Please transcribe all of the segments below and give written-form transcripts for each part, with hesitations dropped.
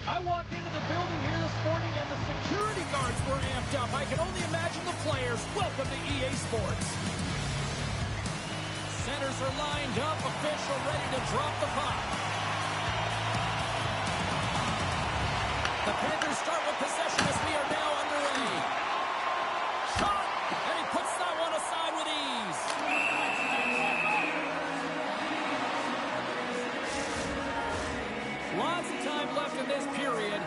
I walked into the building here this morning and the security guards were amped up. I can only imagine the players. Welcome to EA Sports. Centers are lined up, official ready to drop the puck. The Panthers start with possession as we are now underway. Shot, and he puts that one aside with ease. Lots of time left in this period.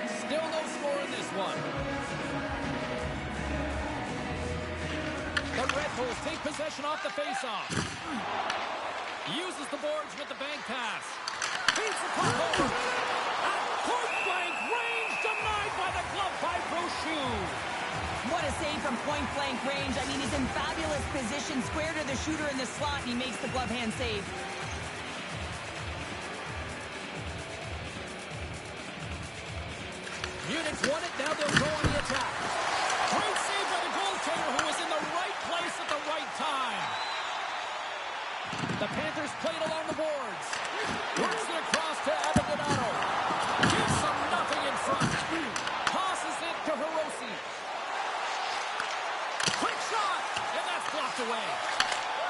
Still no score in this one. The Red Bulls take possession off the faceoff. Uses the boards with the bank pass. Feeds the puck over. At point-blank range, denied by the glove by Brochu. What a save from point-blank range. I mean, he's in fabulous position, square to the shooter in the slot, and he makes the glove hand save. Munich's won it, now they'll go on the attack. Great save by the goaltender who was in the right place at the right time. The Panthers played along the boards. Works it across to Abiganato. Gives them nothing in front. Passes it to Hiroshi. Quick shot, and that's blocked away.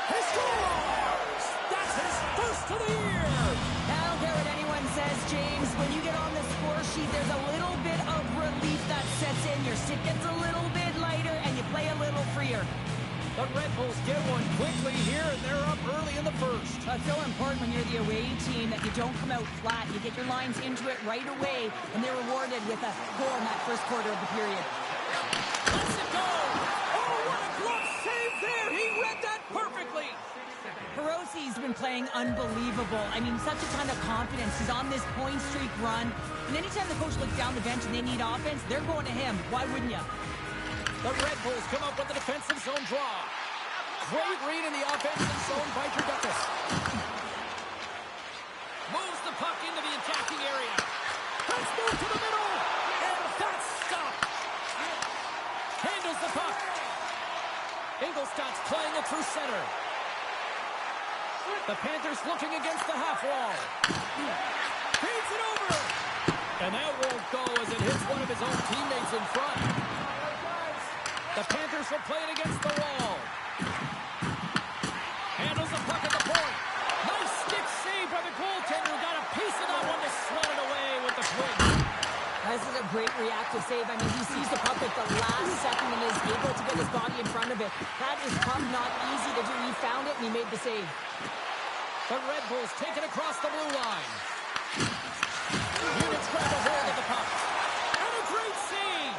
He scores! That's his first of the year! I don't care what anyone says, James. When you get on the score sheet, there's a little bit of relief that sets in. Your stick gets a little bit lighter, and you play a little freer. The Red Bulls get one quickly here, and they're up early in the first. It's so important when you're the away team that you don't come out flat. You get your lines into it right away, and they're rewarded with a goal in that first quarter of the period. Let's it go! Oh, what a glove save there! He read that perfectly! Hiroshi's been playing unbelievable. I mean, such a ton of confidence. He's on this point streak run. And anytime the coach looks down the bench and they need offense, they're going to him. Why wouldn't you? The Red Bulls come up with the defensive zone draw. Great read in the offensive zone by Jurdukas. Moves the puck into the attacking area. Let's move to the middle. And that's stopped. Handles the puck. Ingolstadt's playing it through center. The Panthers looking against the half wall. Feeds it over. And that won't go as it hits one of his own teammates in front. The Panthers will play it against the wall. Handles the puck at the point. Nice stick save by the goaltender who got a piece of that one to slot it away with the twig. This is a great reactive save. I mean, he sees the puck at the last second and is able to get his body in front of it. That is tough, not easy to do. He found it and he made the save. The Red Bulls take it across the blue line. Units grab a hold of the puck. And a great save!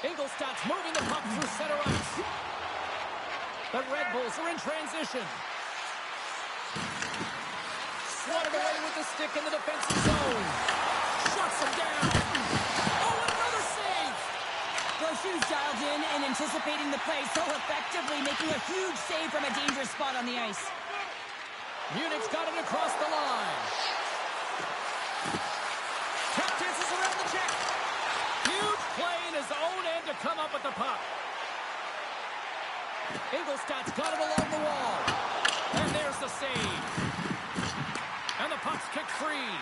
Ingolstadt's moving the puck through center ice. The Red Bulls are in transition. Swatted away with the stick in the defensive zone. Shuts him down. Oh, and another save! Brochu's dialed in and anticipating the play so effectively, making a huge save from a dangerous spot on the ice. Munich's got it across the line. Tap dances around the check. Huge play in his own end to come up with the puck. Ingolstadt's got it along the wall. And there's the save. And the puck's kicked free.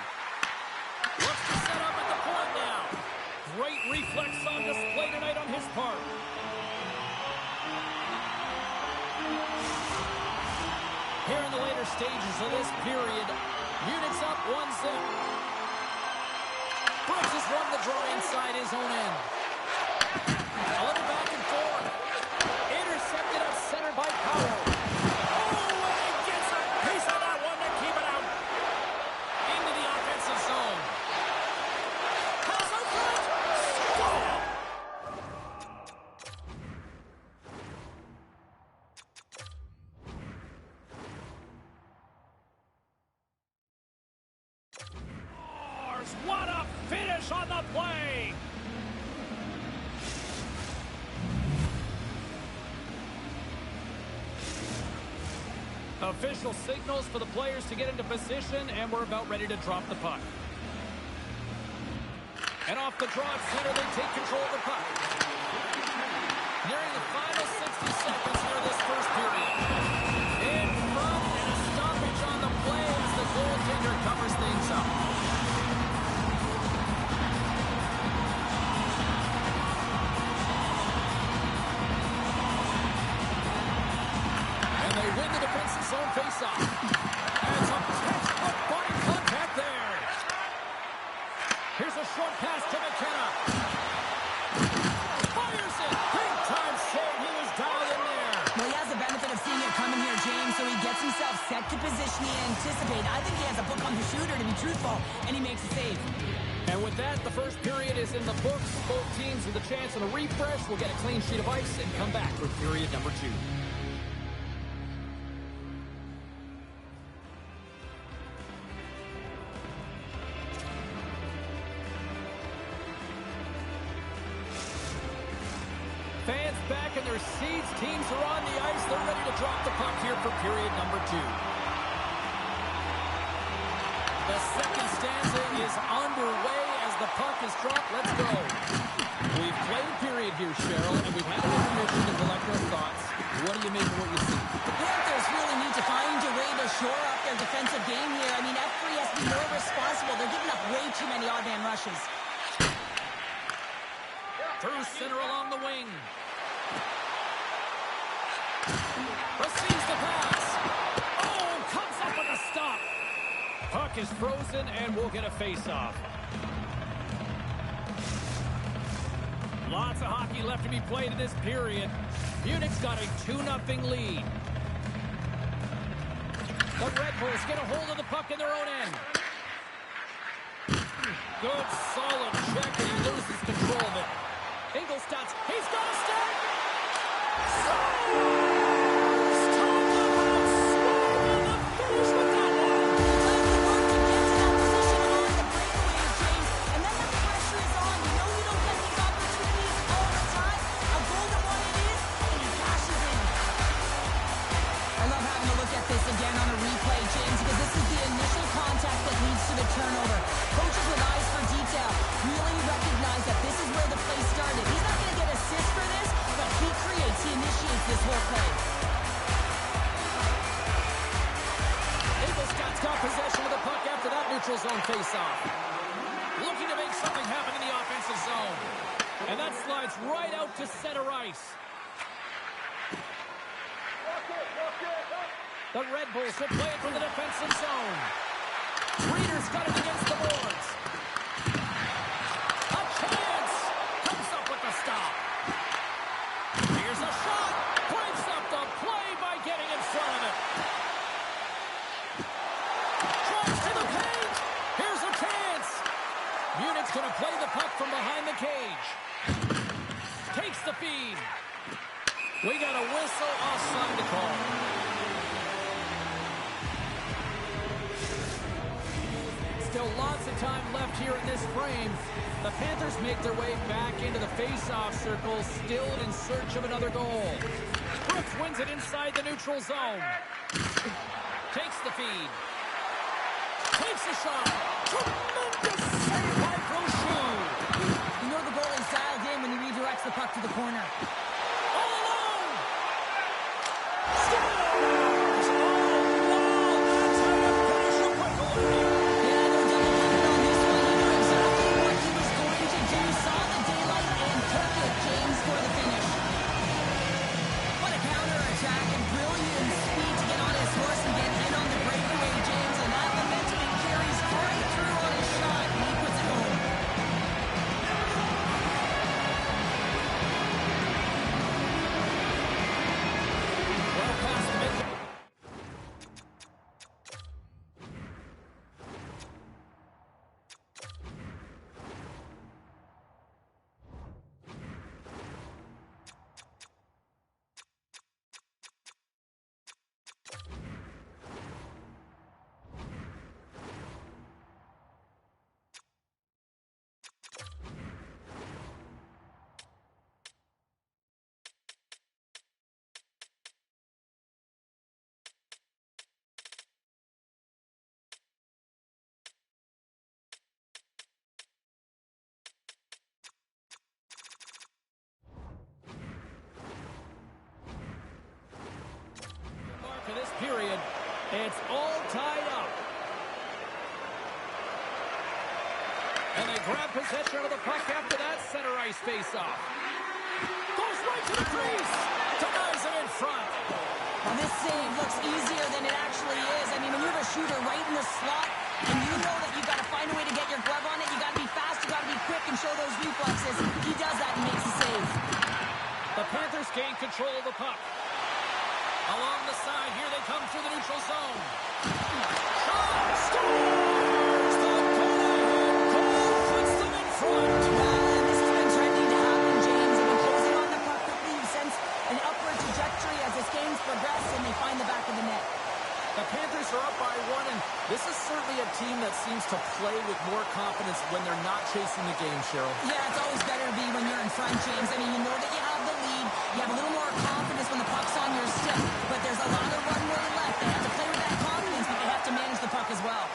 Looks to set up at the point now. Great reflex on display tonight on his part. Here in the later stages of this period, Munich's up 1-0. Brooks has won the draw inside his own end. A little back and forth. Intercepted at center by Powell. Oh, and he gets a piece of that one to keep it out. Into the offensive zone. Pass out front. Score! What a finish on the play! Official signals for the players to get into position, and we're about ready to drop the puck. And off the draw at center, they take control of the puck. Nearing the final 60 seconds here this first period. In front, and a stoppage on the play as the goaltender covers things up. zone faceoff. And some textbook body contact there. Here's a short pass to McKenna. Fires it. Big time save. He was dialed in there. Well, he has the benefit of seeing it coming here, James, so he gets himself set to position he anticipated. I think he has a book on the shooter, to be truthful, and he makes a save. And with that, the first period is in the books. Both teams with a chance on a refresh will get a clean sheet of ice and come back for period number 2. Fans back in their seats. Teams are on the ice. They're ready to drop the puck here for period number 2. The second stanza is underway as the puck is dropped. Let's go. We've played a period here, Cheryl, and we've had an intermission to collect our thoughts. What do you make of what you see? The Panthers really need to find a way to shore up their defensive game here. I mean, F3 has to be more responsible. They're giving up way too many odd man rushes. Through center along the wing. Receives the pass. Oh, comes up with a stop. Puck is frozen, and we'll get a face-off. Lots of hockey left to be played in this period. Munich's got a 2-0 lead. The Red Bulls get a hold of the puck in their own end. Good, solid check, and he loses control of it. Ingolstadt, he's got a stick! Turnover. Coaches with eyes for detail really recognize that this is where the play started. He's not going to get assists for this, but he initiates this whole play. Ingolstadt's got possession of the puck after that neutral zone faceoff. Looking to make something happen in the offensive zone. And that slides right out to center ice. The Red Bulls will play it from the defensive zone. Reader's got it against the boards. A chance! Comes up with the stop. Here's a shot. Breaks up the play by getting in front of it. Drives to the paint. Here's a chance. Munich's going to play the puck from behind the cage. Takes the feed. We got a whistle offside to call. Still lots of time left here in this frame. The Panthers make their way back into the face-off circle, still in search of another goal. Brooks wins it inside the neutral zone. Takes the feed. Takes the shot. Tremendous save by Brochu. You know the goalie's dialed in when he redirects the puck to the corner. All alone. For this period, it's all tied up. And they grab possession of the puck after that center ice face-off. Goes right to the crease. Denies it in front. Well, this save looks easier than it actually is. I mean, when you have a shooter right in the slot, and you know that you've got to find a way to get your glove on it, you got to be fast, you got to be quick and show those reflexes. He does that and makes the save. The Panthers gain control of the puck. Along the side, here they come through the neutral zone. Shot! Scores! The go-ahead goal puts them in front. And this has been trending to happen, James. They've been closing on the puck quickly. You sense an upward trajectory as this game's progressed, and they find the back of the net. The Panthers are up by 1, and this is certainly a team that seems to play with more confidence when they're not chasing the game, Cheryl. Yeah, it's always better to be when you're in front, James. I mean, you know that you have the lead. You have a little more confidence when the puck's on your stick, but there's a lot of runway left. They have to play with that confidence, but they have to manage the puck as well.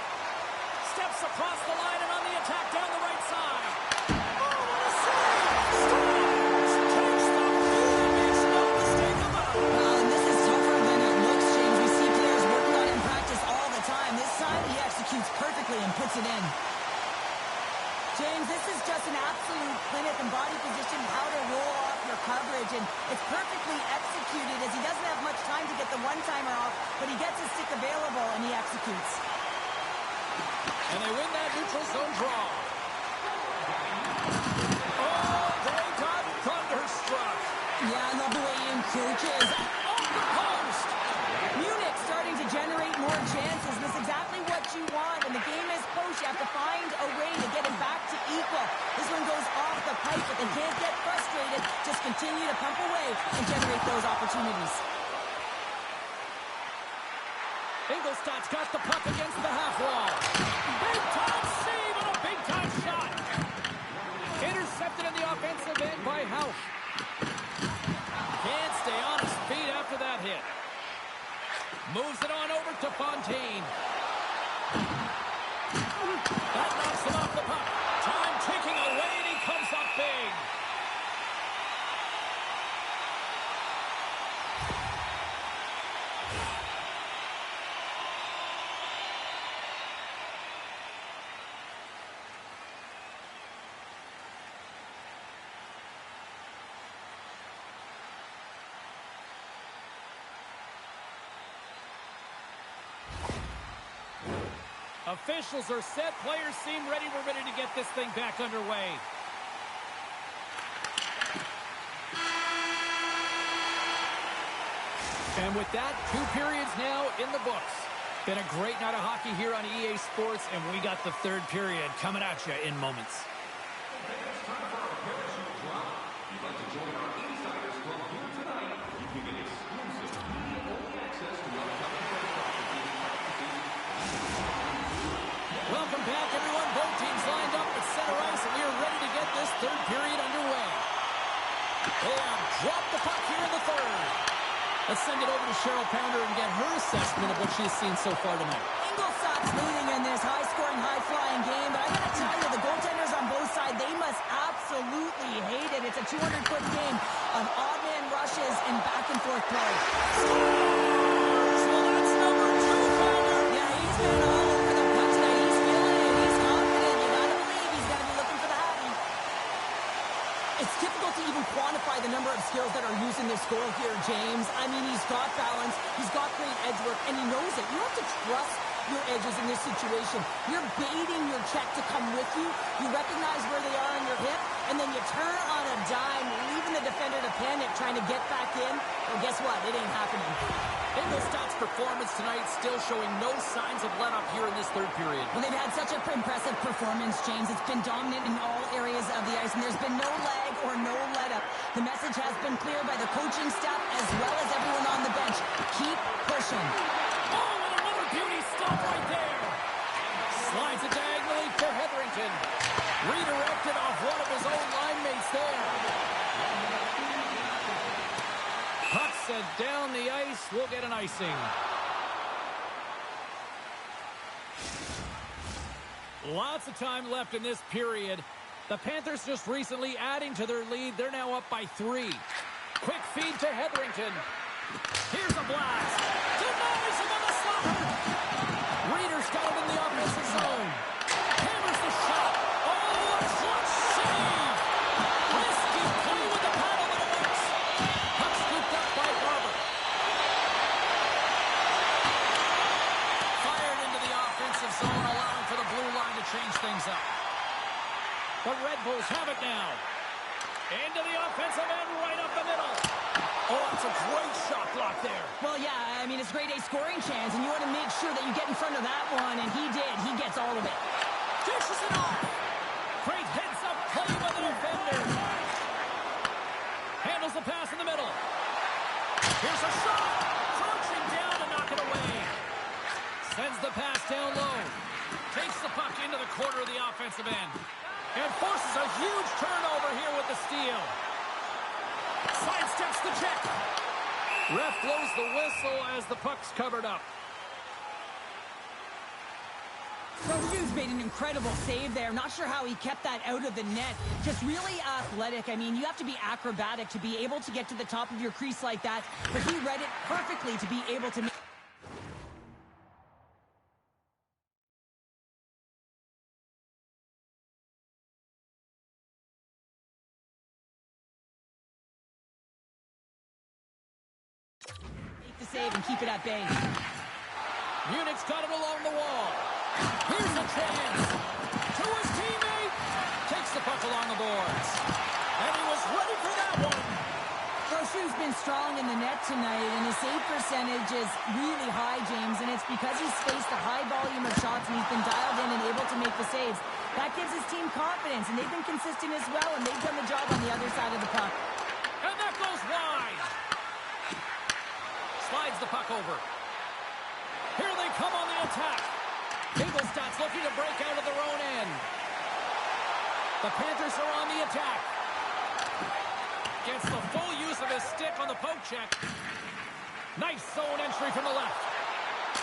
Steps across the line and on the attack down the right side. Oh, what a save! Scores! Takes the lead. Makes no mistake about it. Well, and this is tougher than it looks, James. We see players working on it in practice all the time. This time, he executes perfectly and puts it in. James, this is just an absolute clinic and body position, how to roll off your coverage, and it's perfectly executed as he doesn't have much time to get the one-timer off, but he gets his stick available and he executes. And they win that neutral zone draw. Oh, they got thunderstruck. Yeah, I love the way he encroaches. Off the post. Munich starting to generate more chances. This is exactly what you want. And the game is close. You have to find a way to get it back to equal. This one goes off the pipe, but they can't get frustrated. Just continue to pump away and generate those opportunities. Ingolstadt's got the puck against the half wall. Big time save and a big time shot. Intercepted in the offensive end by Houck. Can't stay on his feet after that hit. Moves it on over to Fontaine. That knocks him off the puck. Time ticking away and he comes up big. Officials are set. Players seem ready. We're ready to get this thing back underway. And with that, 2 periods now in the books. Been a great night of hockey here on EA Sports, and we got the 3rd period coming at you in moments. Welcome back, everyone. Both teams lined up at center ice, and we are ready to get this 3rd period underway. They have dropped the puck here in the 3rd. Let's send it over to Cheryl Pounder and get her assessment of what she has seen so far tonight. Ingolstadt's leading in this high-scoring, high-flying game, but I gotta tell you, the goaltenders on both sides, they must absolutely hate it. It's a 200-foot game of odd-man rushes and back-and-forth play. Well, that's number 2, Pounder. Yeah, he's been all over the puck tonight. He's feeling it. He's confident. You gotta believe he's gotta be looking for the happy. It's difficult to even quantify the number of skills that are used in this goal here, James. I mean, he's got balance, he's got great edge work, and he knows it. You have to trust your edges in this situation. You're baiting your check to come with you. You recognize where they are on your hip, and then you turn on a dime, leaving the defender to panic, trying to get back in. Well, guess what? It ain't happening. Ingolstadt's performance tonight still showing no signs of let-up here in this 3rd period. Well, they've had such an impressive performance, James. It's been dominant in all areas of the ice, and there's been no lag or no let-up. The message has been clear by the coaching staff as well as everyone on the bench. Keep pushing. Oh, and another beauty stop right there. Slides it diagonally for Hetherington. Redirected off one of his own line mates there. Puck sent down the ice. We'll get an icing. Lots of time left in this period. The Panthers just recently adding to their lead. They're now up by 3. Quick feed to Hetherington. Here's a blast. Denies him on the slapper. Reeder's got it in the offensive zone. Hammers the shot. Oh, what a shot save. Risky play with the paddle, but it works. Puck scooped up by Barber. change things up. The Red Bulls have it now. Into the offensive end, right up the middle. Oh, that's a great shot block there. Well, yeah, I mean, it's grade A scoring chance, and you want to make sure that you get in front of that one, and he did. He gets all of it. Dishes it off. Great heads-up play by the defender. Handles the pass in the middle. Here's a shot. Crouching down to knock it away. Sends the pass down low. Takes the puck into the corner of the offensive end. And forces a huge turnover here with the steal. Sidesteps the check. Ref blows the whistle as the puck's covered up. Hughes made an incredible save there. Not sure how he kept that out of the net. Just really athletic. I mean, you have to be acrobatic to be able to get to the top of your crease like that. But he read it perfectly to be able to... make the save and keep it at bay. Munich's got it along the wall. Here's a chance. To his teammate. Takes the puck along the boards. And he was ready for that one. Brochu's been strong in the net tonight, and his save percentage is really high, James, and it's because he's faced a high volume of shots and he's been dialed in and able to make the saves. That gives his team confidence, and they've been consistent as well, and they've done the job on the other side of the puck. And that goes wide. Slides the puck over. Here they come on the attack. Ingolstadt's looking to break out of their own end. The Panthers are on the attack. Gets the full use of his stick on the poke check. Nice zone entry from the left.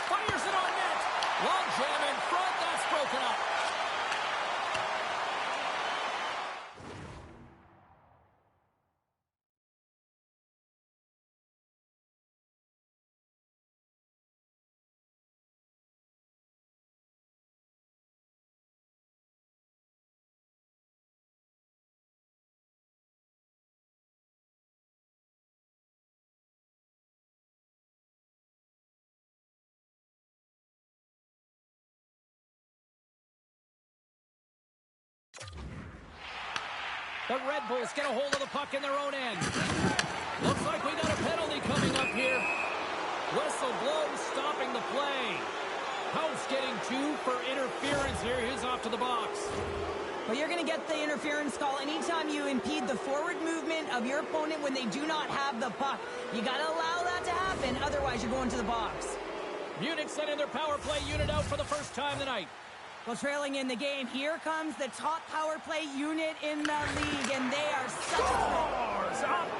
Fires it on net. Long jam in front. That's broken up. The Red Bulls get a hold of the puck in their own end. Looks like we got a penalty coming up here. Whistle blows, stopping the play. House getting 2 for interference here. He's off to the box. Well, you're going to get the interference call anytime you impede the forward movement of your opponent when they do not have the puck. You got to allow that to happen, otherwise you're going to the box. Munich sending their power play unit out for the first time tonight. Well, trailing in the game, here comes the top power play unit in the league, and they are such a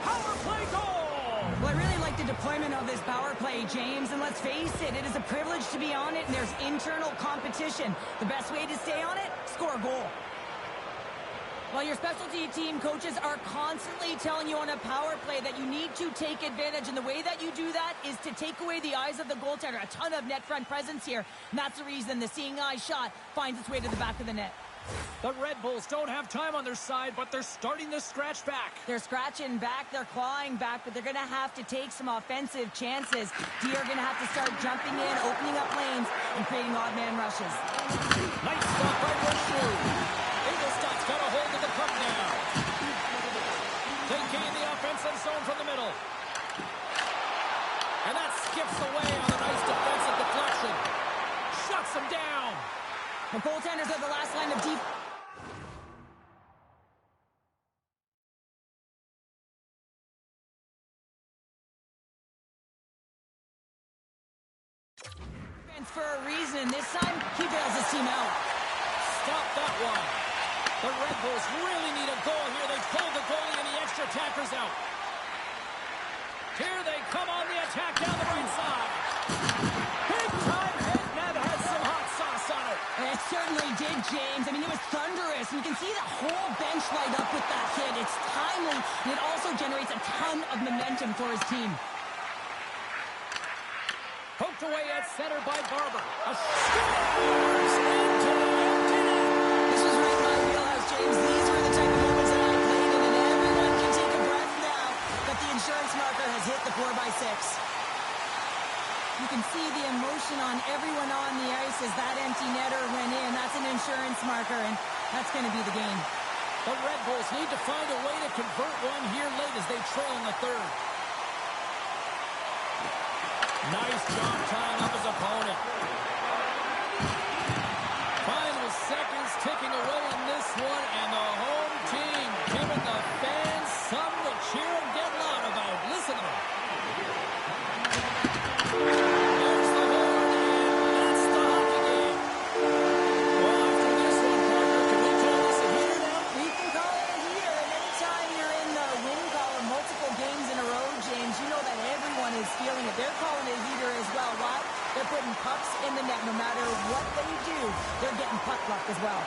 power play goal! Well, I really like the deployment of this power play, James, and let's face it, it is a privilege to be on it, and there's internal competition. The best way to stay on it, score a goal. Well, your specialty team coaches are constantly telling you on a power play that you need to take advantage, and the way that you do that is to take away the eyes of the goaltender. A ton of net front presence here, and that's the reason the seeing eye shot finds its way to the back of the net. The Red Bulls don't have time on their side, but they're starting to scratch back. They're scratching back, they're clawing back, but they're going to have to take some offensive chances. D are going to have to start jumping in, opening up lanes, and creating odd man rushes. Nice stop by Brochu. Ingolstadt's got a hold of the puck now. Taking the offensive zone from the middle. And that skips away on a nice defensive deflection. Shuts him down. The goaltenders are the last line of defense. For a reason. This time, he bails his team out. Stop that one. The Red Bulls really need a goal here. They pulled the goalie and the extra attackers out. Here they come on the attack down the right side. Big time hit, and that has some hot sauce on it. It certainly did, James. I mean, it was thunderous. You can see the whole bench light up with that hit. It's timely, and it also generates a ton of momentum for his team. Poked away at center by Barber. A scores into the empty net. This was right in my wheelhouse, James. These were the type of moments that I played in, and everyone can take a breath now that the insurance marker has hit the 4x6. You can see the emotion on everyone on the ice as that empty netter went in. That's an insurance marker, and that's going to be the game. The Red Bulls need to find a way to convert one here late as they trail in the third. Nice job tying up his opponent. Final seconds ticking away in this one, and the home team giving the fans something to cheer and get loud about. Listen to them. There's the horn, and that's the hockey game. Well, after this one, partner, can we call this a heater now? We can call it a heater, and anytime you're in the win column multiple games in a row, James, you know that everyone is feeling it. They're calling it a heater as well. Why? They're putting pucks in the net. No matter what they do, they're getting puck luck as well.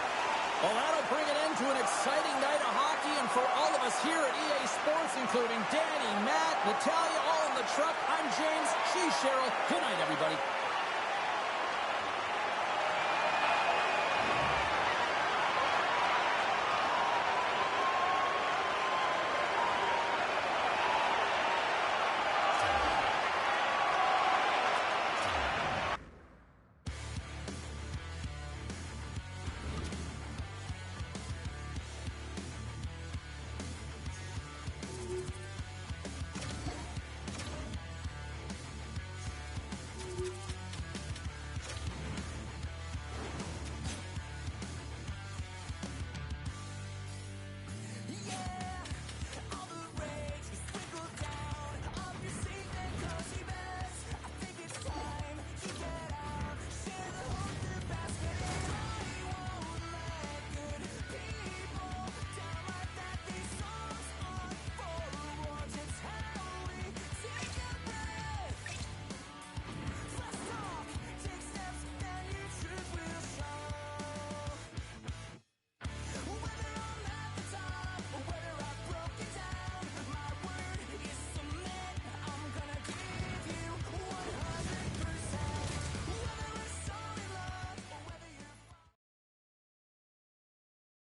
Well, that'll bring an end to an exciting night of hockey, and for all of us here at EA Sports, including Danny, Matt, Natalia, all in the truck, I'm James, she's Cheryl. Good night, everybody.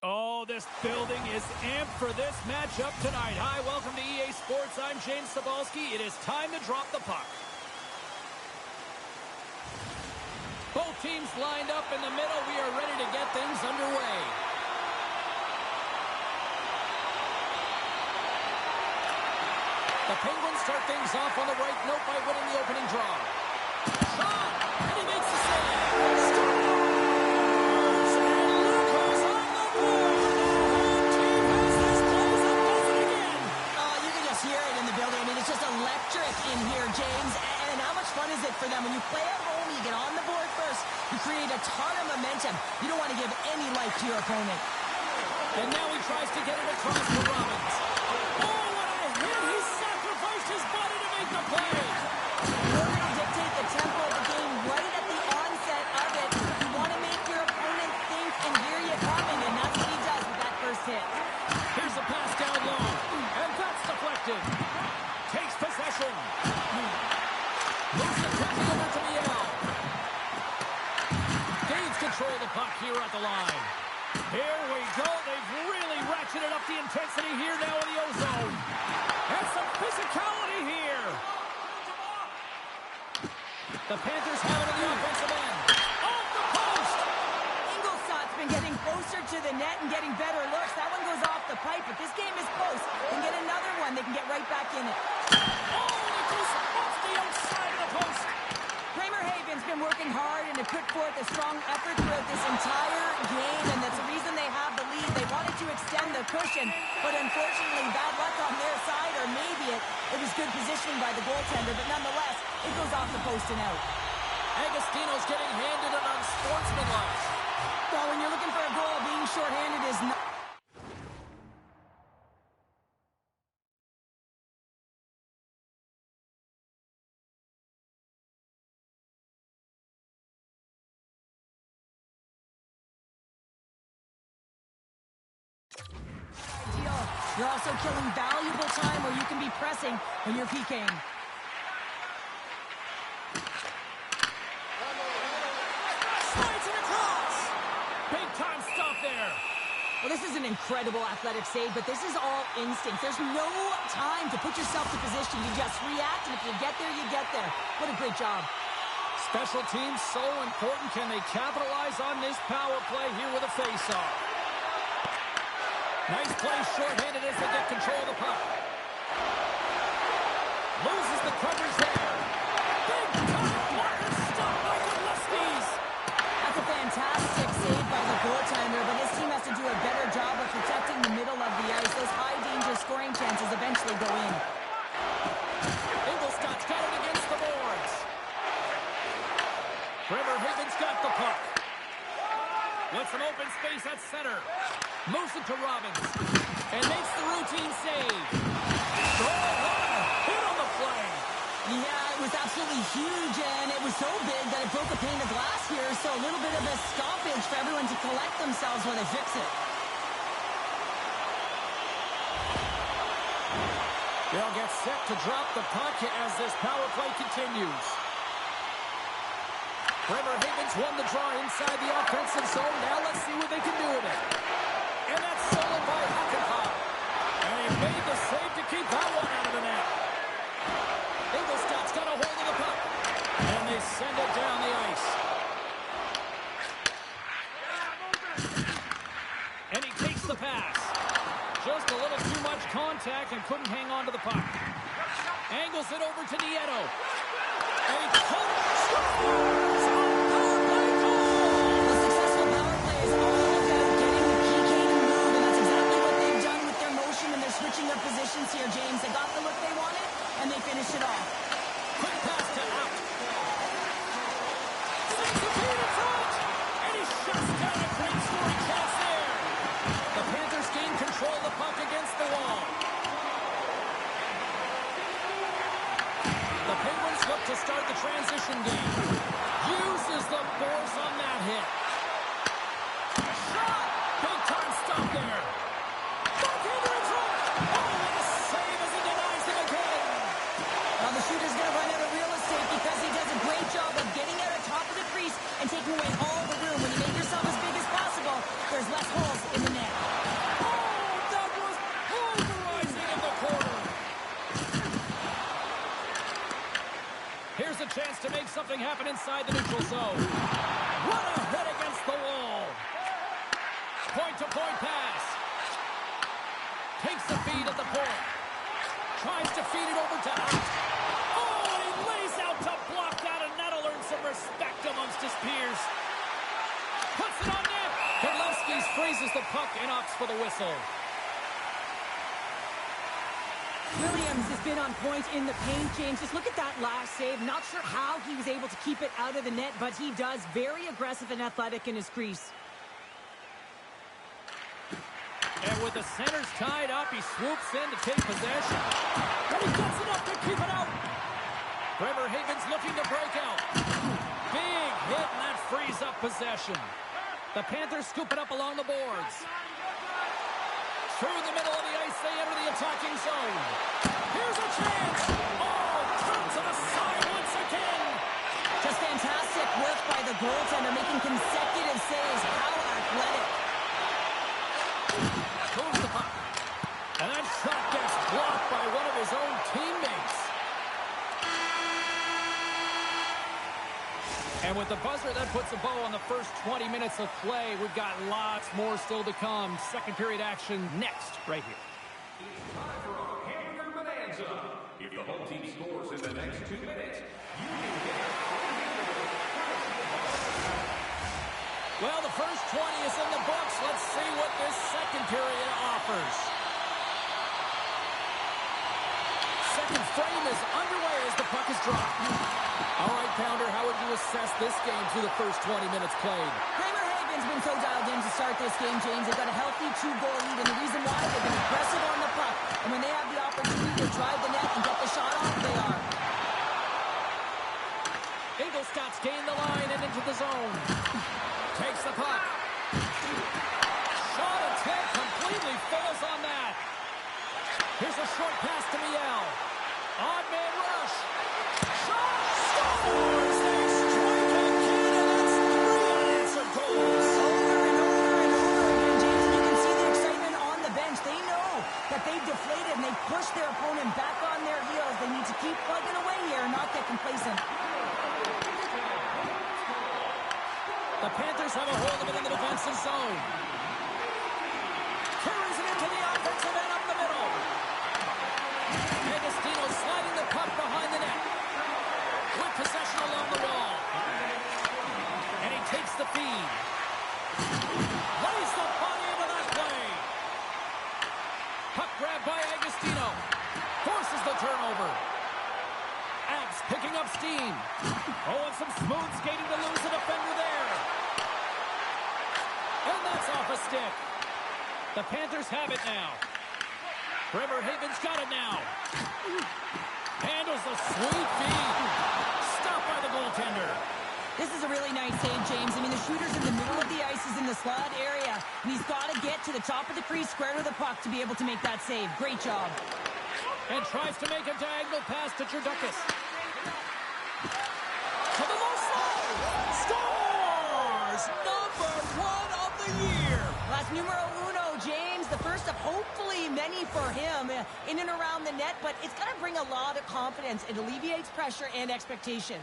Oh, this building is amped for this matchup tonight. Hi, welcome to EA Sports. I'm James Cebulski. It is time to drop the puck. Both teams lined up in the middle. We are ready to get things underway. The Penguins start things off on the right note by winning the opening draw. Shot! And he makes the save. In here, James, and how much fun is it for them when you play at home, you get on the board first, you create a ton of momentum. You don't want to give any life to your opponent. And now he tries to get it across to Robbins. Oh, what a hit! He sacrificed his body to make the play. In order to dictate the tempo of the game right at the onset of it, you want to make your opponent think and hear you coming, and that's what he does with that first hit. Here's a pass down low, and that's deflected. Takes possession. Moves the puck over to Miel. Gains control of the puck here at the line. Here we go. They've really ratcheted up the intensity here now in the O-zone. And some physicality here. The Panthers have it in the offensive end. Off the post. Ingolstadt's been getting closer to the net and getting better looks. That one goes off the pipe, but this game is close. They can get another one. They can get right back in it. Been working hard and have put forth a strong effort throughout this entire game, and that's the reason they have the lead. They wanted to extend the cushion, but unfortunately bad luck on their side, or maybe it was good positioning by the goaltender, but nonetheless it goes off the post and out. Agostino's getting handed an unsportsmanlike. Well, when you're looking for a goal, being shorthanded is not. You're also killing valuable time where you can be pressing when you're PKing. Slides it across. Big time stop there. Well, this is an incredible athletic save, but this is all instinct. There's no time to put yourself to position. You just react, and if you get there, you get there. What a great job. Special teams so important. Can they capitalize on this power play here with a face-off? Nice play shorthanded as they get control of the puck. Loses the coverage there. Big time blocker stop by Gillespie's. That's a fantastic save by the goaltender, but his team has to do a better job of protecting the middle of the ice. Those high-danger scoring chances eventually go in. Ingolstadt's got it against the boards. Haven's got the puck. With some open space at center. Moves it to Robbins. And makes the routine save. Oh, what a hit on the play. Yeah, it was absolutely huge, and it was so big that it broke a pane of glass here, so a little bit of a stoppage for everyone to collect themselves when they fix it. They'll get set to drop the puck as this power play continues. Havens won the draw inside the offensive zone. Now let's see what they can do with it. And that's stolen by Hakanpää. And he made the save to keep that one out of the net. Ingolstadt's got a hold of the puck. And they send it down the ice. And he takes the pass. Just a little too much contact and couldn't hang on to the puck. Angles it over to Nieto. A scores! Switching their positions here, James. They got the look they wanted, and they finished it off. Quick pass to out. Sends the feed in front, and he shuts down a great scoring chance there. The Panthers gain control of the puck against the wall. The Penguins look to start the transition game. Uses the force on that hit. Shot! Big time stop there. The shooter's going to run out of real estate because he does a great job of getting out of top of the crease and taking away all the room. When you make yourself as big as possible, there's less holes in the net. Oh, that was pulverizing in the corner. Here's a chance to make something happen inside the neutral zone. What a hit against the wall. Point-to-point pass. Takes the feed at the point. Tries to feed it over to out. Respect amongst his peers. Puts it on net. Gillespie's freezes the puck and opts for the whistle. Williams has been on point in the paint, James. Just look at that last save. Not sure how he was able to keep it out of the net, but he does. Very aggressive and athletic in his crease. And with the centers tied up, he swoops in to take possession. And he gets it up to keep it out. Haven's looking to break out. Big hit, and that frees up possession. The Panthers scoop it up along the boards. Through the middle of the ice, they enter the attacking zone. Here's a chance. Oh, turns to the side once again. Just fantastic work by the goaltender, making consecutive saves. How athletic. Moves the puck. And that shot gets blocked by one of his own teammates. And with the buzzer, that puts a bow on the first 20 minutes of play. We've got lots more still to come. Second period action next, right here. It's time for a hamburger bonanza. If the home team scores in the next 2 minutes, you can get a free hamburger. Well, the first 20 is in the books. Let's see what this second period offers. Second frame is underway as the puck is dropped. All right, Pounder, how would you assess this game through the first 20 minutes played? Haven's been so dialed in to start this game, James. They've got a healthy 2-goal lead, and the reason why, they've been aggressive on the puck. And when they have the opportunity to drive the net and get the shot off, they are. Ingolstadt's gained the line and into the zone. Takes the puck. Shot attempt completely fails on that. Here's a short pass to Miel. Odd man rush. Shot! Scores! They strike again, and that's 3 unanswered goals. Over and over and over again, James. And you can see the excitement on the bench. They know that they've deflated and they've pushed their opponent back on their heels. They need to keep plugging away here and not get complacent. The Panthers have a hold of it in the defensive zone. Carries it into the offensive end up the middle. Agostino sliding the puck behind the net. With possession along the wall. And he takes the feed. Lays the body into that play. Puck grab by Agostino. Forces the turnover. Abs picking up steam. Oh, and some smooth skating to lose the defender there. And that's off a stick. The Panthers have it now. Bremerhaven's got it now. Handles a sweet feed. Stopped by the goaltender. This is a really nice save, James. I mean, the shooter's in the middle of the ice. He's in the slot area. And he's got to get to the top of the crease, square to the puck, to be able to make that save. Great job. And tries to make a diagonal pass to Jurdakis. To the low slide. Scores! Number 1 of the year. That's numero uno, James. The first of hopefully many for him in and around the net. But it's going to bring a lot of confidence. It alleviates pressure and expectation.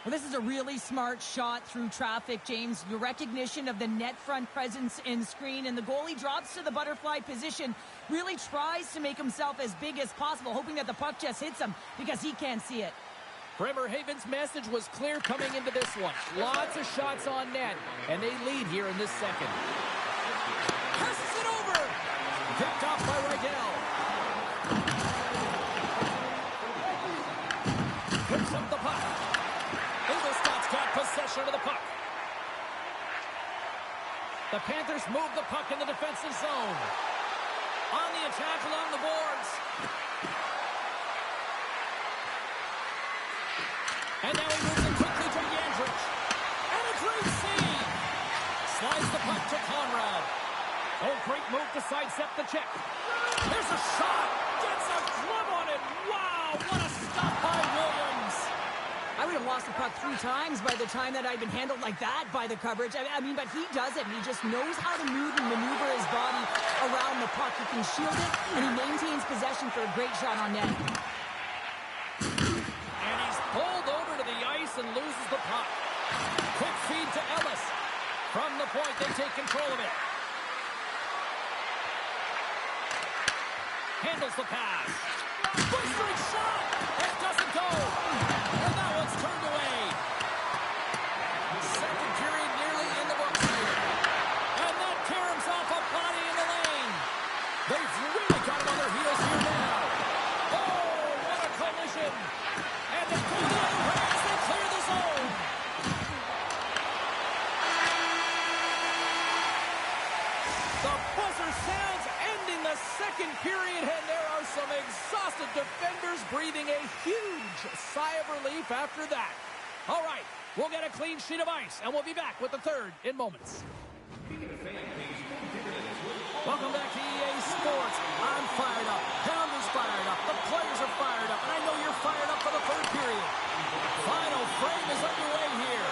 Well, this is a really smart shot through traffic, James. Your recognition of the net front presence and screen, and the goalie drops to the butterfly position, really tries to make himself as big as possible, hoping that the puck just hits him because he can't see it. Bremerhaven's message was clear coming into this one. Lots of shots on net, and they lead here in this second. Passes it over! Picked off by Rydell. Picks up the puck. Ingolstadt's got possession of the puck. The Panthers move the puck in the defensive zone. On the attack along the boards. And now he moves it quickly to Yandrich. And a great save. Slides the puck to Conrad. Oh, great move to sidestep the check. There's a shot. Gets a glove on it. Wow, what a stop by Williams. I would have lost the puck 3 times by the time that I'd been handled like that by the coverage. I mean, but he does it. He just knows how to move and maneuver his body around the puck. He can shield it, and he maintains possession for a great shot on net. And he's pulled over to the ice and loses the puck. Quick feed to Ellis. From the point, they take control of it. Handles the pass. Blistering shot! And it doesn't go. And that one's turned away. Second period nearly in the books here. And that caroms off a body in the lane. They've really got him on their heels here now. Oh, what a collision. And they go the other way as they clear the zone. The buzzer sounds ending the second period, and there are some exhausted defenders breathing a huge sigh of relief after that. All right, we'll get a clean sheet of ice, and we'll be back with the third in moments. Welcome back to EA Sports. I'm fired up. Pounder's fired up. The players are fired up, and I know you're fired up for the third period. Final frame is underway here.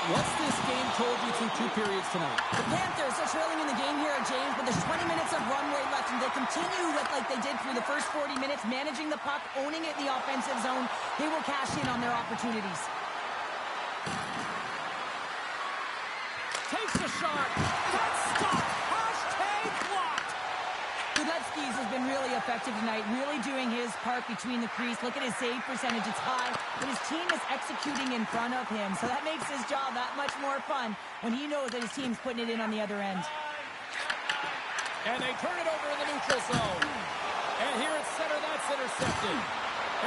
What's this game told you through 2 periods tonight? The Panthers are trailing in the game here, James, but there's 20 minutes of runway left, and they'll continue with like they did through the first 40 minutes, managing the puck, owning it in the offensive zone. They will cash in on their opportunities. Takes the shot. That's stopped. Hashtag blocked. Gudetsky's has been really effective tonight, really doing his part between the crease. Look at his save percentage. It's high, but his team is executing in front of him, so that makes his job that much more fun when he knows that his team's putting it in on the other end. And they turn it over in the neutral zone. And here at center, that's intercepted.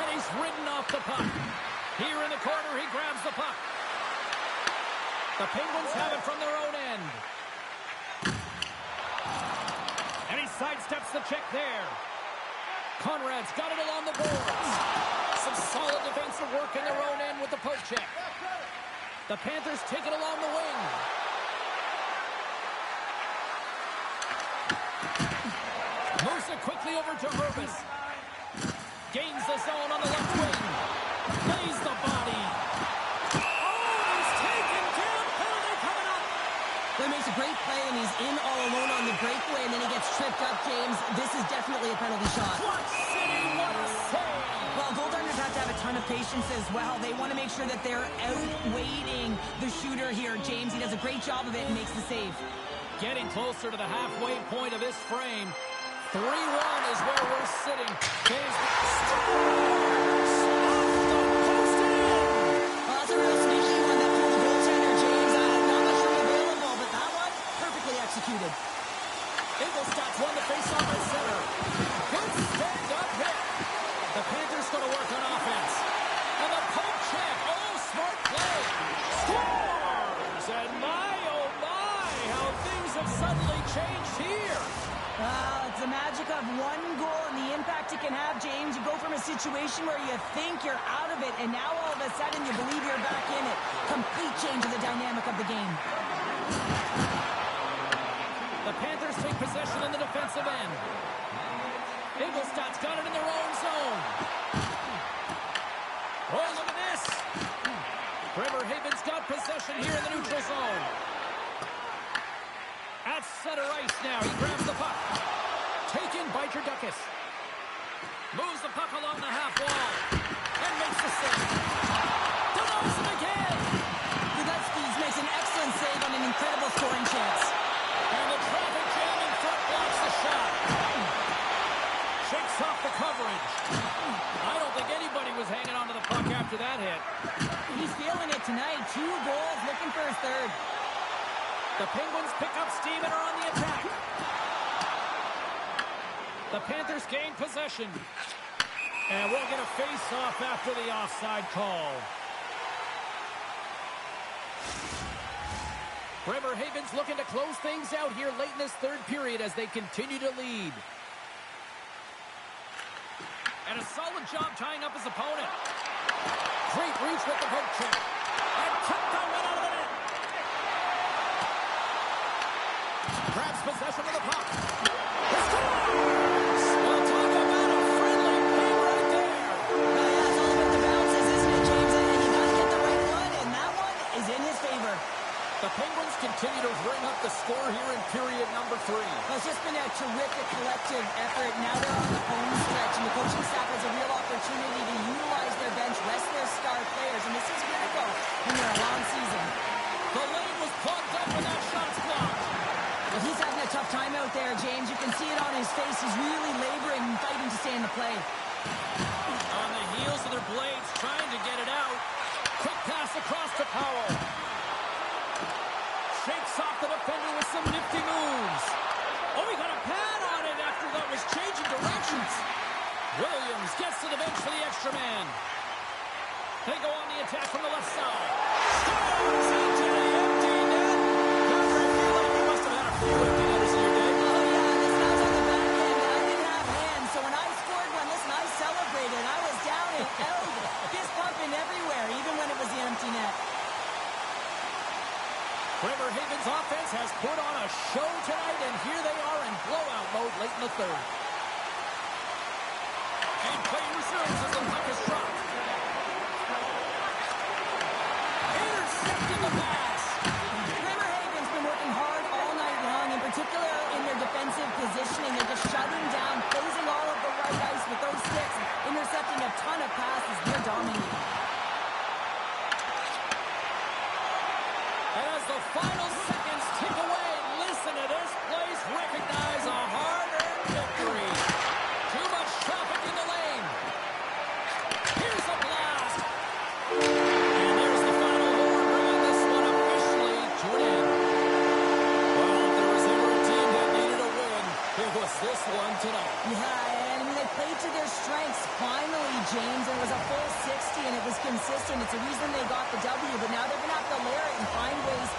And he's ridden off the puck. Here in the corner, he grabs the puck. The Penguins have it from their own end. And he sidesteps the check there. Conrad's got it along the boards. Some solid defensive work in their own end with the poke check. The Panthers take it along the wing. Moves it quickly over to Herbis. Gains the zone on the left wing. Lays the body. He makes a great play, and he's in all alone on the breakaway, and then he gets tripped up, James. This is definitely a penalty shot. What city, what a save! Well, goaltenders have to have a ton of patience as well. They want to make sure that they're outweighting the shooter here, James. He does a great job of it and makes the save. Getting closer to the halfway point of this frame. 3-1 is where we're sitting. James scores! Off the post in! Well, that's a real sneaky one that pulled the goaltender, James. Not much room available, but that one, perfectly executed. Ingolstadt's won the faceoff at center. Good stand-up hit. The Panthers going to work on offense. And the poke check. Oh, smart play. Scores! And my, oh my, how things have suddenly changed here. It's the magic of one goal and the impact it can have, James. You go from a situation where you think you're out of it, and now all of a sudden you believe you're back in it. Complete change of the dynamic of the game. The Panthers take possession in the defensive end. Ingolstadt's got it in their own zone. Oh, look at this. Bremerhaven's got possession here in the neutral zone. At center ice now. He grabs the puck. Taken by Jurdukas. Moves the puck along the half wall. And makes the save. Denies him again. Gudetsky makes an excellent save on an incredible scoring chance. And the traffic jam in front blocks the shot. Shakes off the coverage. I don't think anybody was hanging on to the puck after that hit. He's feeling it tonight. 2 goals, looking for his third. The Penguins pick up steam and are on the attack. The Panthers gain possession. And we'll get a face-off after the offside call. Bremerhaven's looking to close things out here late in this third period as they continue to lead. And a solid job tying up his opponent. Great reach with the poke check. And tipped that one out of the net. Grabs possession of the puck. He scores! Well, talk about a friendly play right there. Yeah, it's all about the bounces, isn't it, James? And you got to get the right one, and that one is in his favor. The Penguins continue to bring up the score here in period number 3. Well, it's just been a terrific collective effort. Now they're on the home stretch, and the coaching staff has a real opportunity to utilize their bench, rest their star players, and this is critical when you're a long season. The lane was plugged up and that shot's blocked. Well, he's having a tough time out there, James. You can see it on his face. He's really laboring and fighting to stay in the play. On the heels of their blades, trying to get it out. Quick pass across to Powell. Shakes off the defender with some nifty moves. Oh, he got a pad on it after that was changing directions. Williams gets to the bench for the extra man. They go on the attack from the left side. Scores into the empty net. Doesn't it feel like you must have had a few empty netters in your day? Oh, yeah, this was on the back end. I didn't have hands, so when I scored one, listen, I celebrated. I was down and out, fist pumping everywhere, even when it was the empty net. Bremerhaven's offense has put on a show tonight, and here they are in blowout mode late in the third. And play resumes as the puck is dropped. Intercepted the pass. Bremerhaven's been working hard all night long, in particular in their defensive positioning. They're just shutting down, closing all of the right ice with those sticks, intercepting a ton of passes. They're dominating. And as the final seconds tick away, listen to this place recognize a hard-earned victory. Too much traffic in the lane. Here's a blast. And there's the final horn, bringing this one officially to an end. Well, if there was ever a team that needed a win, it was this one tonight. Yeah, and they played to their strengths. Finally, James, it was a full 60, and it was consistent. It's the reason they got the W, but now they're going to have to layer it and find ways.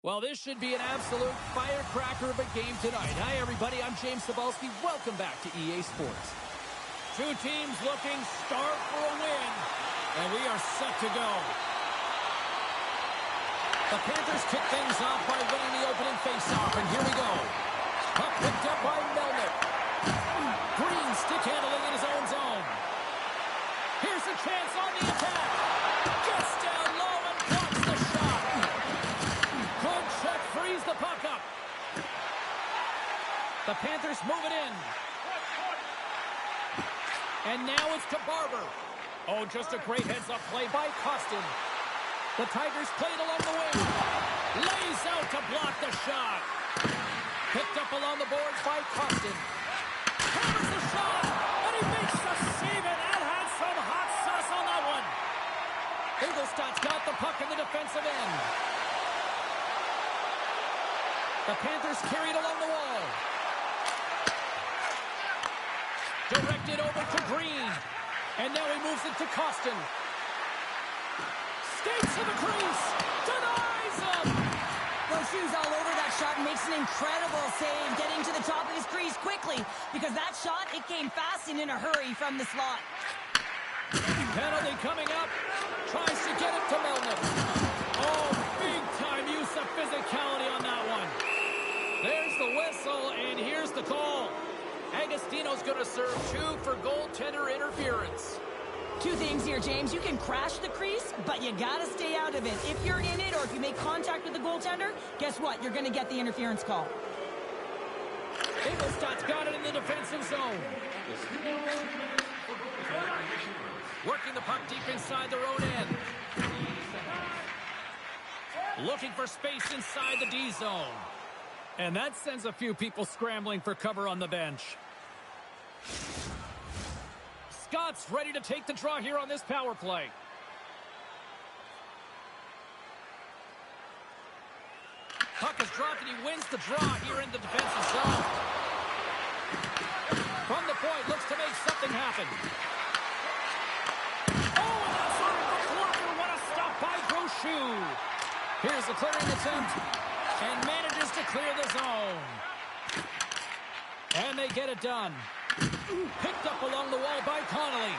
Well, this should be an absolute firecracker of a game tonight. Hi, everybody. I'm James Cebulski. Welcome back to EA Sports. Two teams looking starved for a win, and we are set to go. The Panthers kick things off by winning the opening faceoff, and here we go. Puck picked up by Melnick. Green stick handling in his own zone. Here's a chance on the attack. Gets down low and blocks the shot. Good check, frees the puck up. The Panthers move it in. And now it's to Barber. Oh, just a great heads-up play by Costin. The Tigers played along the wing. Lays out to block the shot. Picked up along the boards by Costin. Hammers the shot, and he makes the save, and that had some hot sauce on that one. Ingolstadt's got the puck in the defensive end. The Panthers carried along the wall. Directed over to Green. And now he moves it to Costin. Skates to the crease. Denies him. Those shoes all over that shot and makes an incredible save, getting to the top of his crease quickly, because that shot, it came fast and in a hurry from the slot. Penalty coming up. Tries to get it to Melnick. Oh, big-time use of physicality on that one. There's the whistle, and here's the call. Agostino's going to serve 2 for goaltender interference. Two things here, James. You can crash the crease, but you got to stay out of it. If you're in it or if you make contact with the goaltender, guess what? You're going to get the interference call. Ingolstadt's got it in the defensive zone. Working the puck deep inside their own end. Looking for space inside the D zone. And that sends a few people scrambling for cover on the bench. Scott's ready to take the draw here on this power play. Puck is dropped and he wins the draw here in the defensive zone. From the point, looks to make something happen. Oh, and that's on the blocker. What a stop by Brochu. Here's the clearing attempt. And manages to clear the zone. And they get it done. Picked up along the wall by Connolly.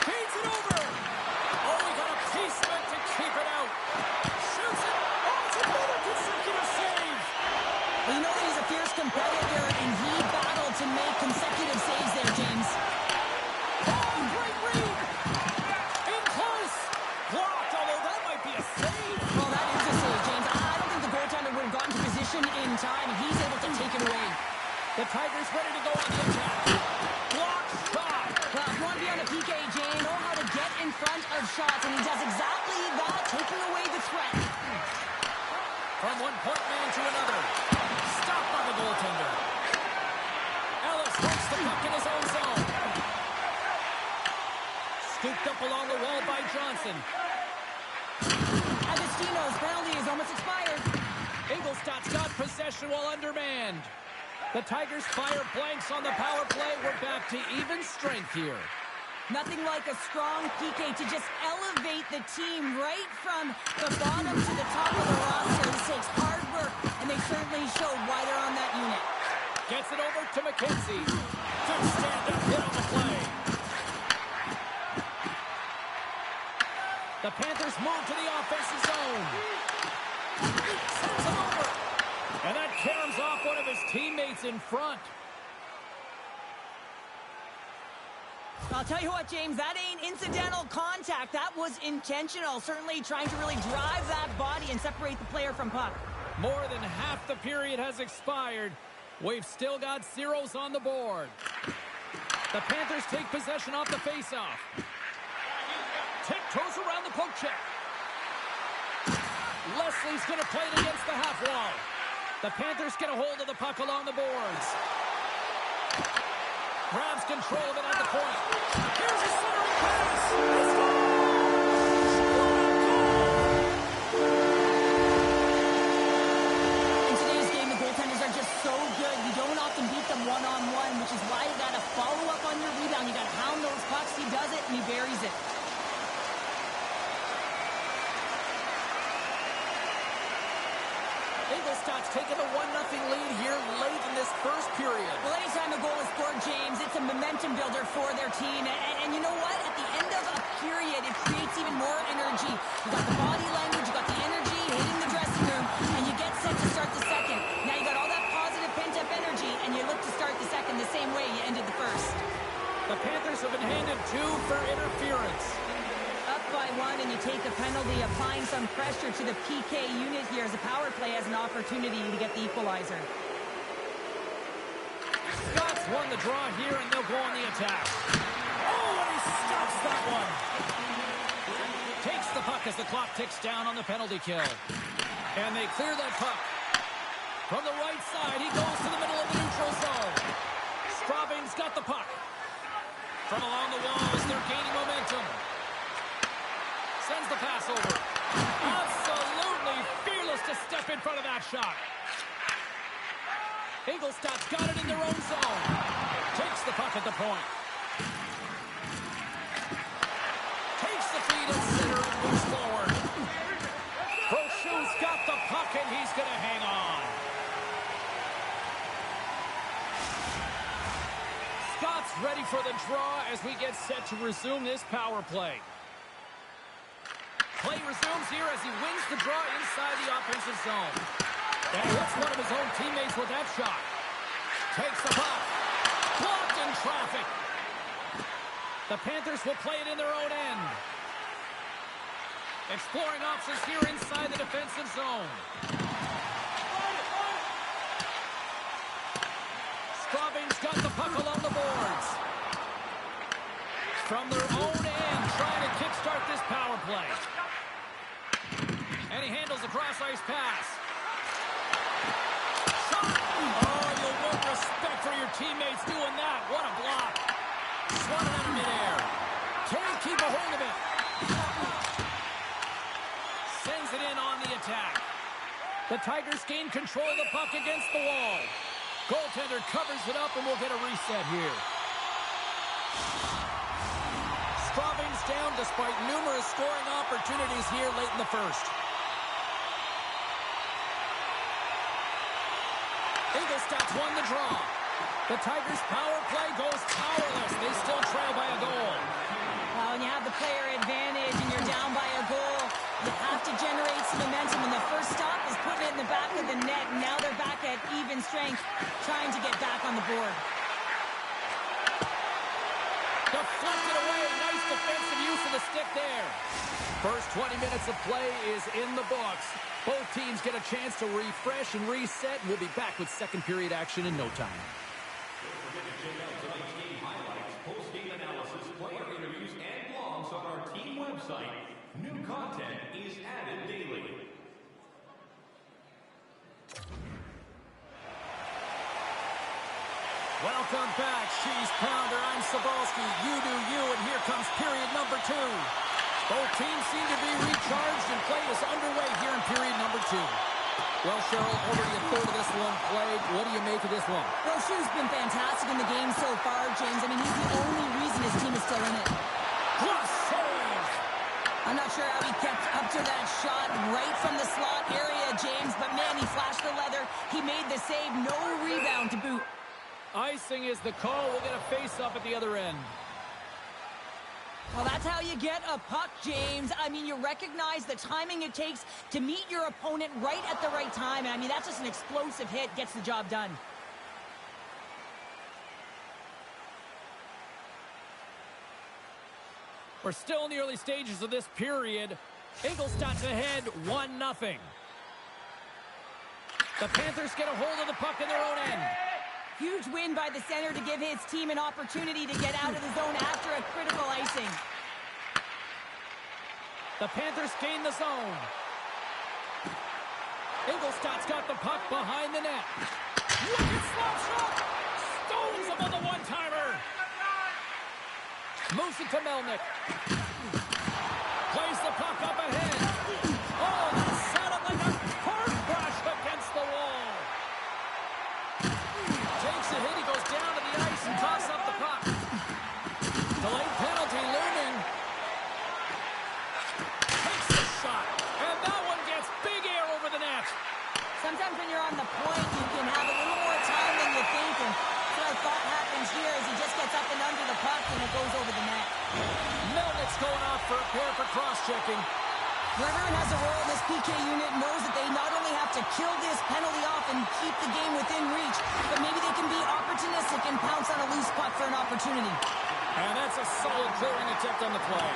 Feeds it over. Oh, he got a piece of it to keep it out. Shoots it. Oh, it's another consecutive save. Well, you know that he's a fierce competitor, and he battled to make consecutive saves there, James. Oh, great read. In close. Blocked, although that might be a save. Well, that is a save, James. I don't think the goaltender would have gotten to position in time. He's able to take it away. The Tigers ready to go on the attack. Block shot. Well, if you want to be on a PK, Jay, know how to get in front of shots, and he does exactly that, taking away the threat. From one point man to another. Stopped by the goaltender. Ellis works the puck in his own zone. Scooped up along the wall by Johnson. Agostino's penalty is almost expired. Ingolstadt's got possession while undermanned. The Tigers fire blanks on the power play. We're back to even strength here. Nothing like a strong PK to just elevate the team right from the bottom to the top of the roster. This takes hard work, and they certainly showed why they're on that unit. Gets it over to McKenzie. Good stand-up hit on the play. The Panthers move to the offensive zone. Sends him over. And that caroms off one of his teammates in front. I'll tell you what, James, that ain't incidental contact. That was intentional. Certainly trying to really drive that body and separate the player from puck. More than half the period has expired. We've still got zeros on the board. The Panthers take possession off the faceoff. Tiptoes around the poke check. Leslie's going to play it against the half wall. The Panthers get a hold of the puck along the boards. Grabs control of it at the point. Here's a centering pass. In today's game, the goaltenders are just so good. You don't often beat them one-on-one, which is why you got to follow up on your rebound. You got to hound those pucks. He does it, and he buries it. Ingolstadt's taking a 1-0 lead here late in this first period. Well, anytime a goal is scored, James, it's a momentum builder for their team. And you know what? At the end of a period, it creates even more energy. You got the body language, you got the energy hitting the dressing room, and you get set to start the second. Now you got all that positive pent-up energy, and you look to start the second the same way you ended the first. The Panthers have been handed 2 for interference. Up by 1, and you take a penalty, applying some pressure to the PK unit here as the power play has an opportunity to get the equalizer. Scots won the draw here, and they'll go on the attack. Oh, and he stops that one. Takes the puck as the clock ticks down on the penalty kill. And they clear that puck. From the right side, he goes to the middle of the neutral zone. Straubing's got the puck. From along the walls, they're gaining momentum. Sends the pass over. Absolutely fearless to step in front of that shot. Ingolstadt's got it in their own zone. Takes the puck at the point. Takes the feed at center and moves forward. Brochu's got the puck and he's going to hang on. Scott's ready for the draw as we get set to resume this power play. Play resumes here as he wins the draw inside the offensive zone. And hits one of his own teammates with that shot. Takes the puck. Blocked in traffic. The Panthers will play it in their own end. Exploring options here inside the defensive zone. Straubing's got the puck along the boards. From their own end, trying to kickstart this power play. And he handles the cross-ice pass. Shot! Oh, you'll want respect for your teammates doing that. What a block. Swatted out of midair. Can't keep a hold of it. Sends it in on the attack. The Tigers gain control of the puck against the wall. Goaltender covers it up and we'll get a reset here. Straubing's down despite numerous scoring opportunities here late in the first. Ingolstadt's won the draw. The Tigers' power play goes powerless. They still trail by a goal. Well, when you have the player advantage and you're down by a goal, you have to generate some momentum. And the first stop is putting it in the back of the net. And now they're back at even strength, trying to get back on the board. Deflected away. Nice defensive use of the stick there. First 20 minutes of play is in the books. Both teams get a chance to refresh and reset. We'll be back with second period action in no time. Don't forget to check out tonight's game highlights, post-game analysis, player interviews, and blogs on our team website. New content is added daily. Welcome back, Cheese Pounder. I'm Sabalski. You do you, and here comes period number 2. Both teams seem to be recharged, and play is underway here in period number 2. Well, Cheryl, already a third of this one played. What do you make of this one? Brochu's been fantastic in the game so far, James. I mean, he's the only reason his team is still in it. Good save! I'm not sure how he kept up to that shot right from the slot area, James, but man, he flashed the leather. He made the save, no rebound to boot. Icing is the call. We'll get a face-up at the other end. Well, that's how you get a puck, James. I mean, you recognize the timing it takes to meet your opponent right at the right time. And I mean, that's just an explosive hit, gets the job done. We're still in the early stages of this period. Ingolstadt's ahead 1-0. The Panthers get a hold of the puck in their own end. Huge win by the center to give his team an opportunity to get out of the zone after a critical icing. The Panthers gain the zone. Ingolstadt's got the puck behind the net. Wicked slap shot! Stones him on the one-timer. Moves it to Melnick. Plays the puck up ahead. Oh, that sounded like a car crash against the wall. Takes a hit, he goes down to the ice and tosses up the puck. Delayed penalty looming. Takes the shot, and that one gets big air over the net. Sometimes it goes over the net. Melnick's going off for a pair for cross-checking. Everyone has a role in this PK unit knows that they not only have to kill this penalty off and keep the game within reach, but maybe they can be opportunistic and pounce on a loose puck for an opportunity. And that's a solid clearing attempt on the play.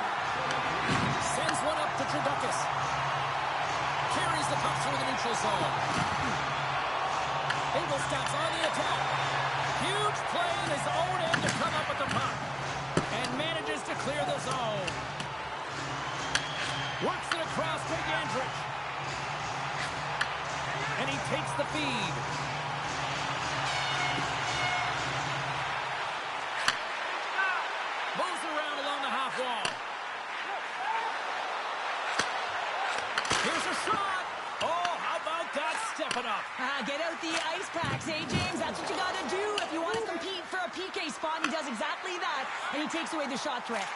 Sends one up to Traducus. Carries the puck through the neutral zone. Ingolstadt's on the attack. Huge play in his own end to come up with the puck. And manages to clear the zone. Works it across to Yandrich. And he takes the feed. Moves it around along the half wall. Here's a shot. Oh, how about that stepping up? Get out the ice packs, eh, James? That's what you got to do if you want to compete for a PK spot. He does exactly that, and he takes away the shot threat.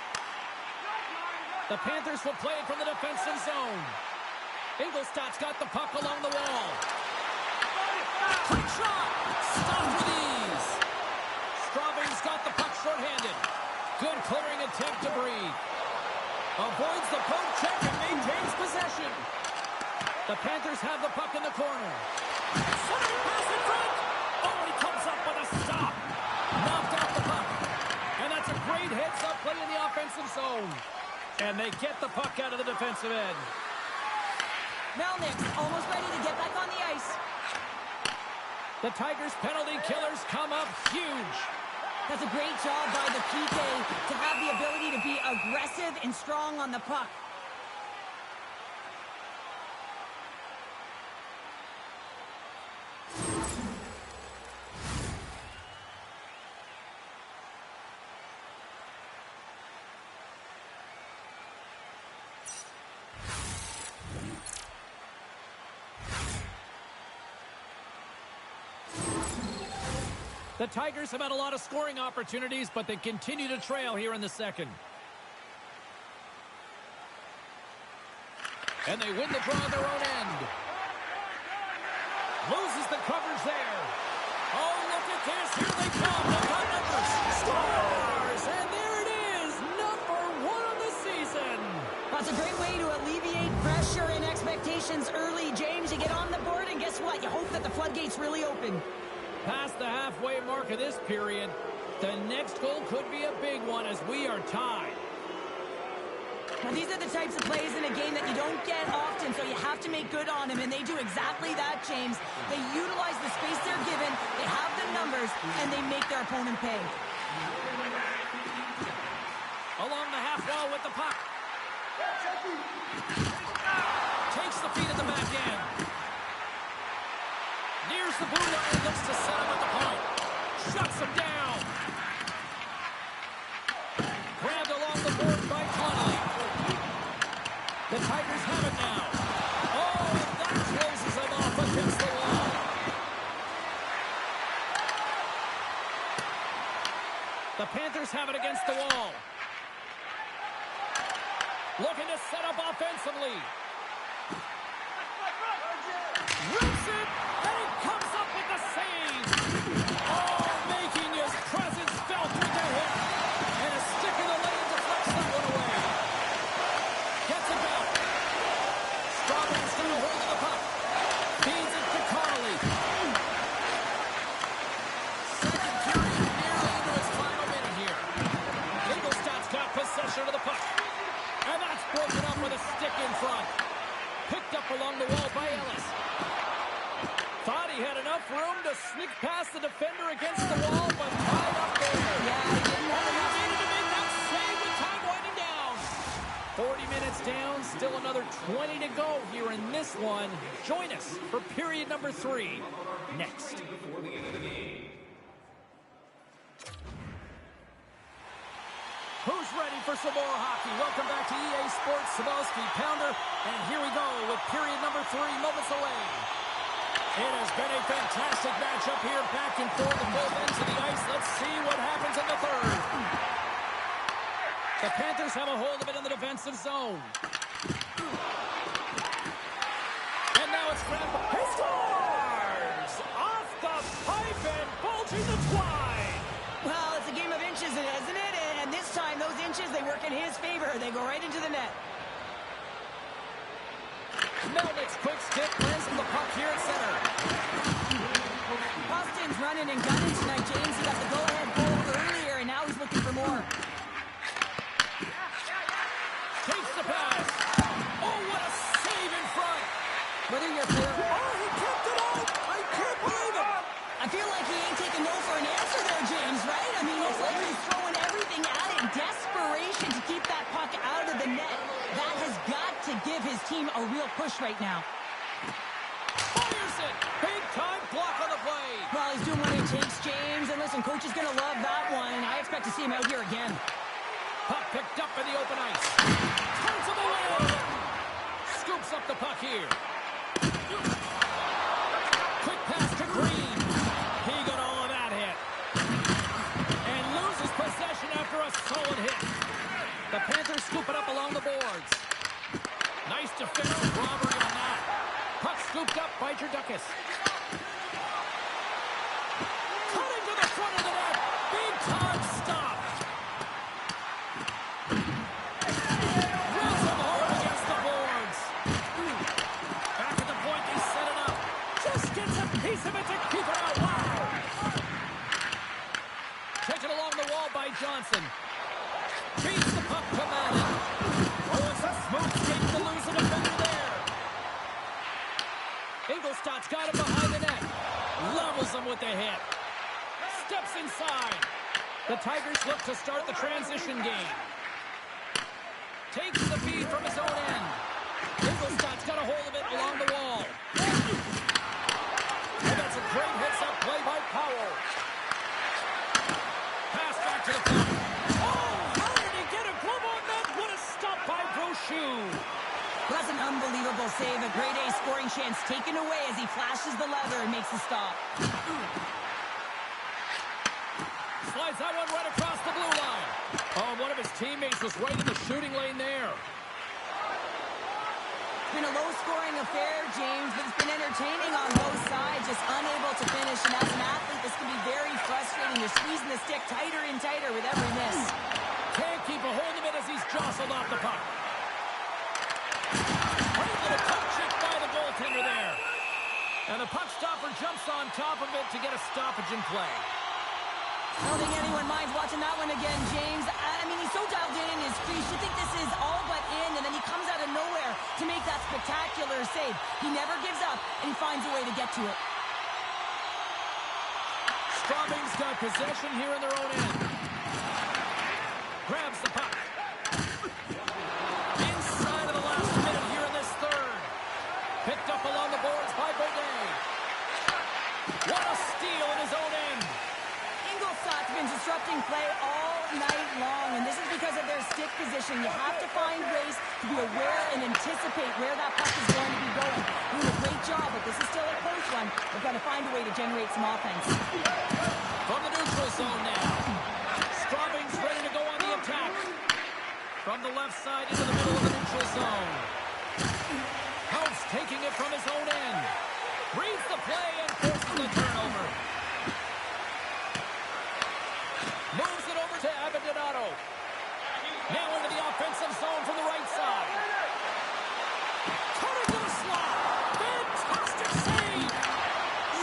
The Panthers will play it from the defensive zone. Ingolstadt's got the puck along the wall. Quick shot. Stopped with ease. Straubing's got the puck shorthanded. Good clearing attempt to breathe. Avoids the poke check and maintains possession. The Panthers have the puck in the corner. Centering pass in front. Oh, and he comes up with a stop. Knocked out the puck. And that's a great heads-up play in the offensive zone. And they get the puck out of the defensive end. Melnick's almost ready to get back on the ice. The Tigers' penalty killers come up huge. That's a great job by the PK to have the ability to be aggressive and strong on the puck. The Tigers have had a lot of scoring opportunities, but they continue to trail here in the second. And they win the draw on their own end. Loses the coverage there. Oh, look at this. Here they come. They've got numbers. Scores! And there it is. #1 of the season. That's a great way to alleviate pressure and expectations early, James. You get on the board, and guess what? You hope that the floodgates really open. Past the halfway mark of this period, the next goal could be a big one as we are tied. Now, these are the types of plays in a game that you don't get often, so you have to make good on them, and they do exactly that, James. They utilize the space they're given, they have the numbers, and they make their opponent pay. Along the half wall with the puck. Takes the feed at the back end. Nears the blue line, looks to set him at the point. Shuts him down. Grabbed along the board by Connolly. The Tigers have it now. Oh, that closes him off against the wall. The Panthers have it against the wall. Looking to set up offensively. Rips it, and he comes up with the save. Oh, making his presence felt through the hip. And a stick in the lane deflects that one away. Gets it back. Straubing's got a hold of the puck. Feeds it to Connolly. Second period nearly into its final minute here. Ingolstadt's got possession of the puck. And that's broken up with a stick in front. Picked up along the wall by Ellis. Thought he had enough room to sneak past the defender against the wall, but tied up there. Yeah, he didn't have He enough. needed to make that save with time winding down. 40 minutes down, still another 20 to go here in this one. Join us for period number 3 next. Who's ready for some more hockey? Welcome back to EA Sports Sabalski Pounder. And here we go with period number 3 moments away. It has been a fantastic matchup here, back and forth at both ends of the ice. Let's see what happens in the third. The Panthers have a hold of it in the defensive zone. And now it's grabbed. He scores! Off the pipe and bulging the twine. Well, it's a game of inches, isn't it? And this punches, they work in his favor. They go right into the net. Melnick's quick stick lands from the puck here at center. Boston's running and gunning tonight, James. He got the go-ahead goal earlier, and now he's looking for more. Takes the pass. Oh, what a save in front. Whether you're a player... Oh, he kept it out. I can't believe it. I feel like he ain't taking no for an answer there, James, right? I mean, it's like he's throwing everything at it in desperation to keep that puck out of the net. That has got to give his team a real push right now. Fires it. Big time block on the play. Well, he's doing what it takes, James. And listen, coach is going to love that one. I expect to see him out here again. Puck picked up in the open ice. Turns him away. Scoops up the puck here. Quick pass to Green. He got all of that hit. And loses possession after a solid hit. The Panthers scoop it up along the boards. Nice defensive robbery on that. Puck scooped up by Jurdukas. Cutting to the front of the net. Big time stop. Drills him hard against the boards. Back at the point, they set it up. Just gets a piece of it to keep it out. Wow. Taken along the wall by Johnson. Beats the puck to Madden. Oh, it's a smooth skate to lose the defender there. Ingolstadt's got him behind the net. Levels him with the hit. Steps inside. The Tigers look to start the transition game. Takes the feed from his own end. Ingolstadt's got a hold of it along the wall. And that's a great hits-up play by Powell. Pass back to the puck. Oh, how did he get a glove on that? What a stop by Brochu. That's an unbelievable save. A grade A scoring chance taken away as he flashes the leather and makes the stop. Slides that one right across the blue line. Oh, one of his teammates was right in the shooting lane there. It's been a low-scoring affair, James, but it's been entertaining on both sides, just unable to finish. And as an athlete, this can be very frustrating. You're squeezing the stick tighter and tighter with every miss. Can't keep a hold of it as he's jostled off the puck. Great little puck check by the goaltender there. And the puck stopper jumps on top of it to get a stoppage in play. I don't think anyone minds watching that one again, James. I mean, he's so dialed in his crease. You think this is all but in, and then he comes out of nowhere to make that spectacular save. He never gives up, and he finds a way to get to it. Straubing's got possession here in their own end. Grabs the puck. Inside of the last minute here in this third. Picked up along the boards by Beaudet. What a steal in his own end. Ingolstadt's been disrupting play all night long, and this is because of their stick position. You have to find ways to be aware and anticipate where that puck is going to be going. Doing a great job, but this is still a close one. They've got to find a way to generate some offense. From the neutral zone now. Straubing's ready to go on the attack. From the left side into the middle of the neutral zone. House taking it from his own end. Reads the play and forces the turnover. Moves it over to Abindonato. Now into the offensive zone from the right side. Coming to the slot. Fantastic save.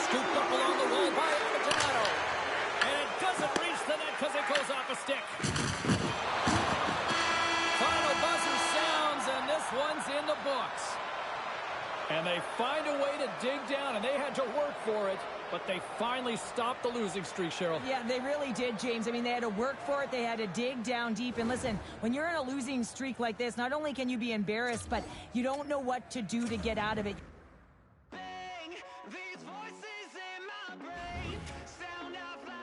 Scooped up along the wall by Abindonato. And it doesn't reach the net because it goes off a stick. Final buzzer sounds, and this one's in the books. And they find a way to dig down, and they had to work for it, but they finally stopped the losing streak, Cheryl. Yeah, they really did, James. I mean, they had to work for it. They had to dig down deep. And listen, when you're in a losing streak like this, not only can you be embarrassed, but you don't know what to do to get out of it.